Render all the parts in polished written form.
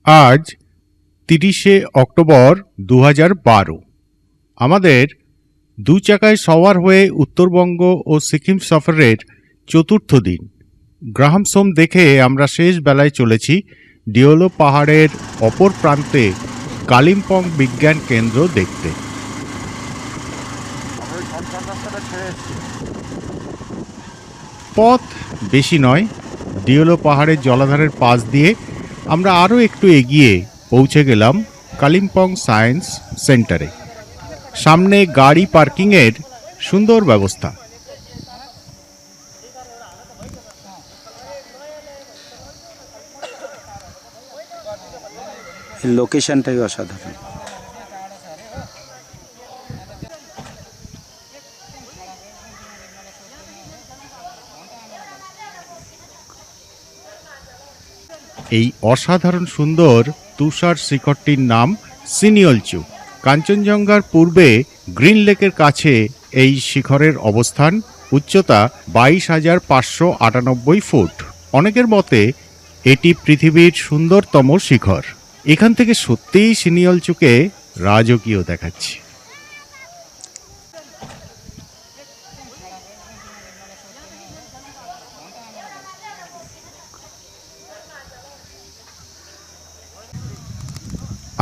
আজ ৩০শে অক্টোবর ২০১২। আমাদের দু চাকায় সওয়ার হয়ে উত্তরবঙ্গ ও সিকিম সফরের চতুর্থ দিন। গ্রাহামসোম দেখে আমরা শেষ বেলায় চলেছি ডিওলো পাহাড়ের অপর প্রান্তে কালিম্পং বিজ্ঞান কেন্দ্র দেখতে। পথ বেশি নয়, ডিওলো পাহাড়ের জলাধারের পাশ দিয়ে আমরা আরও একটু এগিয়ে পৌঁছে গেলাম কালিম্পং সায়েন্স সেন্টারে। সামনে গাড়ি পার্কিংয়ের সুন্দর ব্যবস্থা। লোকেশনটাই অসাধারণ। এই অসাধারণ সুন্দর তুষার শিখরটির নাম সিনিয়লচু। কাঞ্চনজঙ্ঘার পূর্বে গ্রিন লেকের কাছে এই শিখরের অবস্থান। উচ্চতা ২২,৫৯৮ ফুট। অনেকের মতে এটি পৃথিবীর সুন্দরতম শিখর। এখান থেকে সত্যিই সিনিয়লচুকে রাজকীয় দেখাচ্ছে।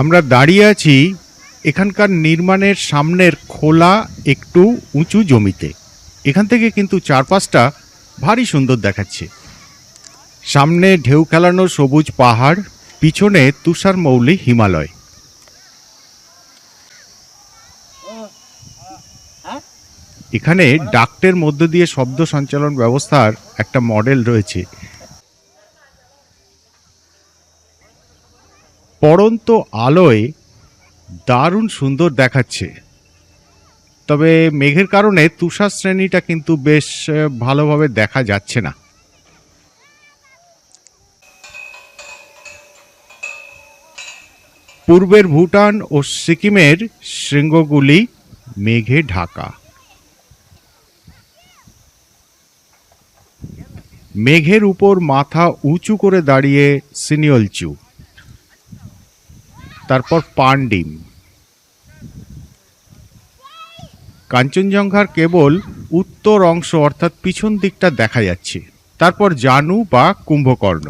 আমরা দাঁড়িয়ে আছি এখানকার নির্মাণের সামনের খোলা একটু উঁচু জমিতে। এখান থেকে কিন্তু চারপাশটা ভারী সুন্দর দেখাচ্ছে। সামনে ঢেউ খেলানো সবুজ পাহাড়, পিছনে তুষারমৌলি হিমালয়। এখানে ডাক্টের মধ্য দিয়ে শব্দ সঞ্চালন ব্যবস্থার একটা মডেল রয়েছে। পড়ন্ত আলোয় দারুণ সুন্দর দেখাচ্ছে। তবে মেঘের কারণে তুষার শ্রেণীটা কিন্তু বেশ ভালোভাবে দেখা যাচ্ছে না। পূর্বের ভুটান ও সিকিমের শৃঙ্গগুলি মেঘে ঢাকা। মেঘের উপর মাথা উঁচু করে দাঁড়িয়ে সিনিয়লচু, তারপর পানডিম। কাঞ্চনজঙ্ঘার কেবল উত্তর অংশ অর্থাৎ পিছন দিকটা দেখা যাচ্ছে। তারপর জানু বা কুম্ভকর্ণ।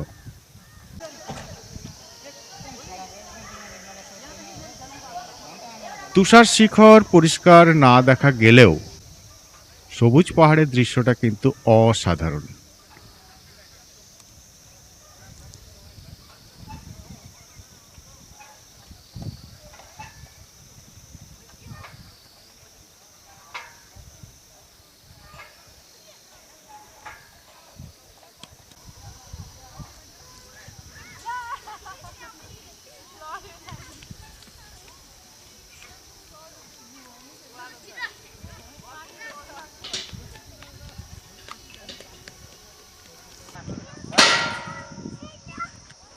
তুষার শিখর পরিষ্কার না দেখা গেলেও সবুজ পাহাড়ের দৃশ্যটা কিন্তু অসাধারণ।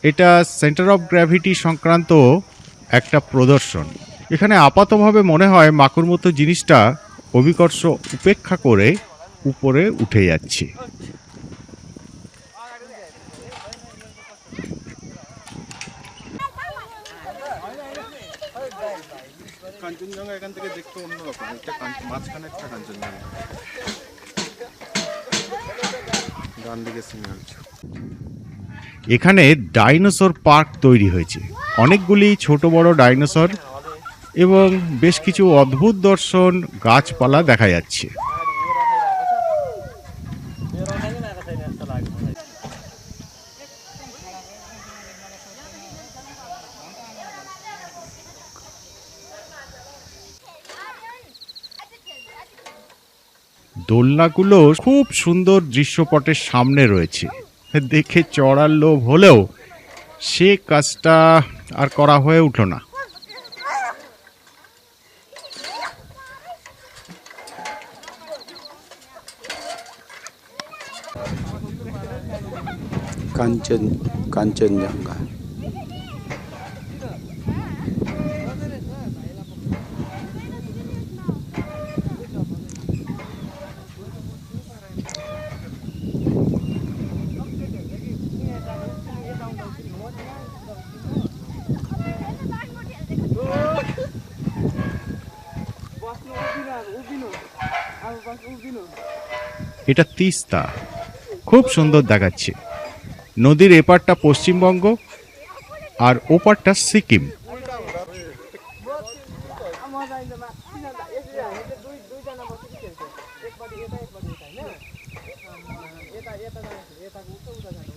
এটা সেন্টার অফ গ্র্যাভিটি সংক্রান্ত একটা প্রদর্শন। এখানে আপাতভাবে মনে হয় মাকুর মতো জিনিসটা অভিকর্ষ উপেক্ষা করে উপরে উঠে যাচ্ছে। কাঞ্চনজঙ্ঘা এখান থেকে দেখতে অন্যরকম। এটা মাঝখানে একটা কাঞ্চনজঙ্ঘা, ডান দিকে সিনিয়লচু। এখানে ডাইনোসর পার্ক তৈরি হয়েছে। অনেকগুলি ছোট বড় ডাইনোসর এবং বেশ কিছু অদ্ভুত দর্শন গাছপালা দেখা যাচ্ছে। দোলনাগুলো খুব সুন্দর দৃশ্যপটের সামনে রয়েছে। দেখে চড়ার লোভ হলেও সে কাজটা আর করা হয়ে উঠল না। কাঞ্চনজঙ্ঘা। এটা তিস্তা, খুব সুন্দর দেখাচ্ছে। নদীর এপারটা পশ্চিমবঙ্গ আর ওপারটা সিকিম।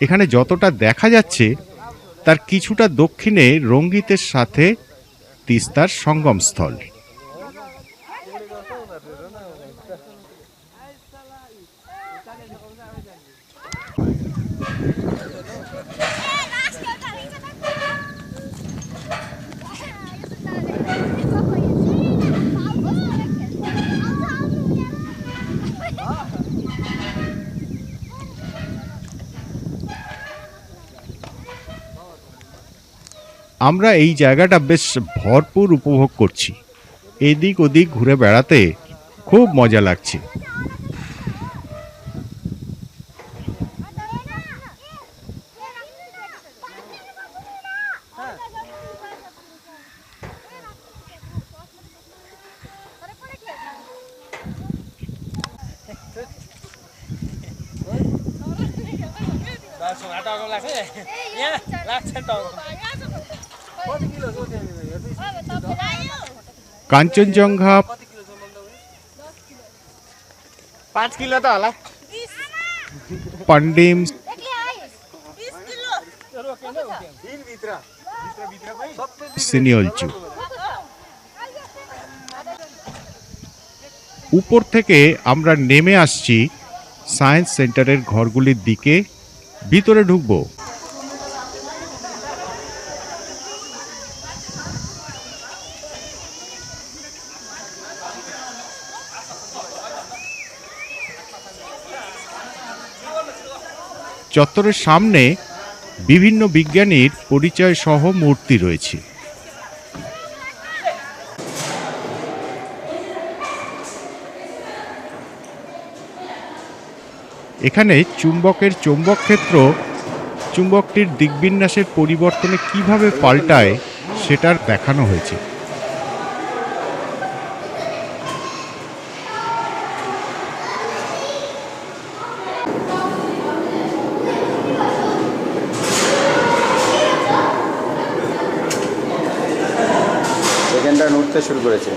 এখানে যতটা দেখা যাচ্ছে তার কিছুটা দক্ষিণে রঙ্গিতের সাথে তিস্তার সঙ্গমস্থল। আমরা এই জায়গাটা বেশ ভরপুর উপভোগ করছি। এদিক ওদিক ঘুরে বেড়াতে খুব মজা লাগছে। কাঞ্চনজঙ্ঘা 5 किलो त होला পান্ডিম সিনিয়লচু। উপর থেকে আমরা নেমে আসছি সায়েন্স সেন্টারের ঘরগুলির দিকে। ভিতরে ঢুকবো। চত্বরের সামনে বিভিন্ন বিজ্ঞানীর পরিচয় সহ মূর্তি রয়েছে। এখানে চুম্বকের চৌম্বক ক্ষেত্র চুম্বকটির দিকবিন্যাসের পরিবর্তনে কিভাবে পাল্টায় সেটার দেখানো হয়েছে। সেকেন্ডটা নড়তে শুরু করেছে।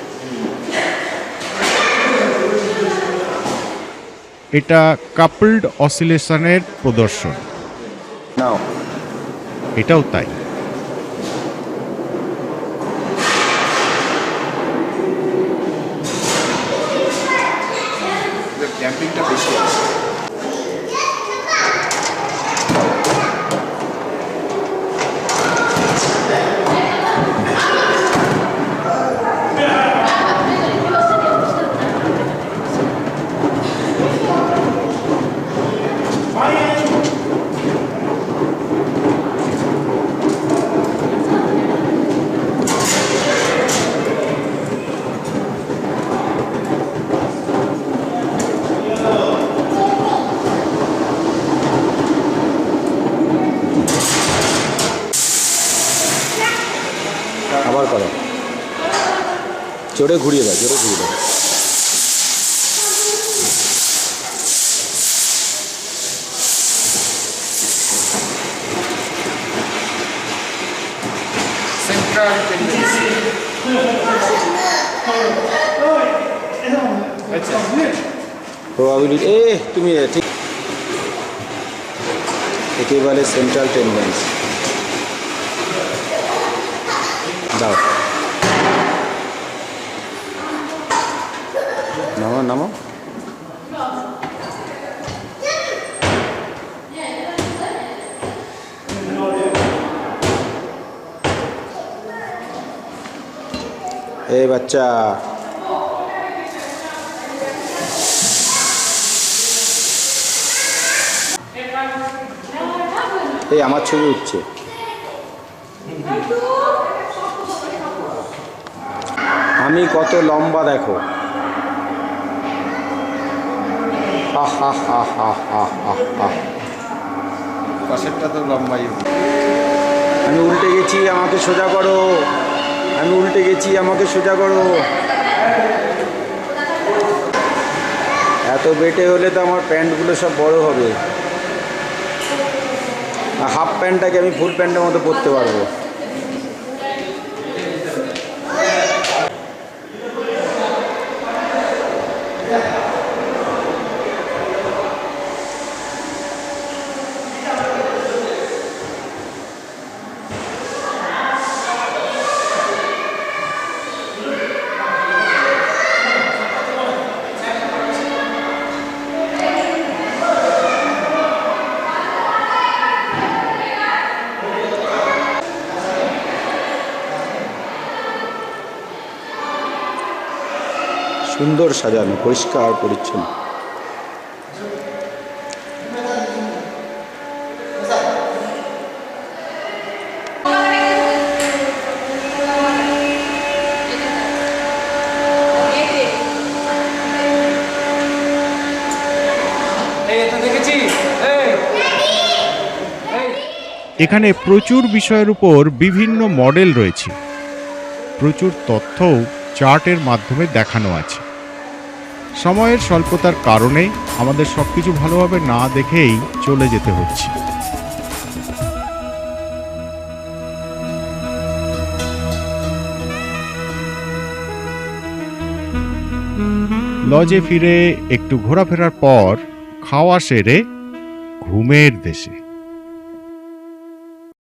এটা কাপলড অসিলেশনের প্রদর্শন। নাও এটাও তাই। ক্যাম্পিংটা বেশি আছে। আবার করো, জোরে ঘুরিয়ে দাও, জোরে ঘুরিয়ে দাও। প্রবাবিলিটি তুমি ঠিক একেবারে সেন্ট্রাল টেন্ডেন্স দাও। নামো নামো। এই বাচ্চা এই আমার ছবি উঠছে। আমি কত লম্বা দেখো। পাশেরটা তো লম্বাই। আমি উল্টে গেছি, আমাকে সোজা করো। আমি উল্টে গেছি, আমাকে সোজা করো। এত বেটে হলে তো আমার প্যান্টগুলো সব বড় হবে। হাফ প্যান্টটাকে আমি ফুল প্যান্টের মতো পরতে পারবো। সুন্দর সাজানো, পরিষ্কার পরিচ্ছন্ন। এখানে প্রচুর বিষয়ের উপর বিভিন্ন মডেল রয়েছে, প্রচুর তথ্যও চার্টের মাধ্যমে দেখানো আছে। সময়ের স্বল্পতার কারণে আমাদের সবকিছু ভালোভাবে না দেখেই চলে যেতে হচ্ছে। লজে ফিরে একটু ঘোরাফেরার পর খাওয়া সেরে ঘুমের দেশে।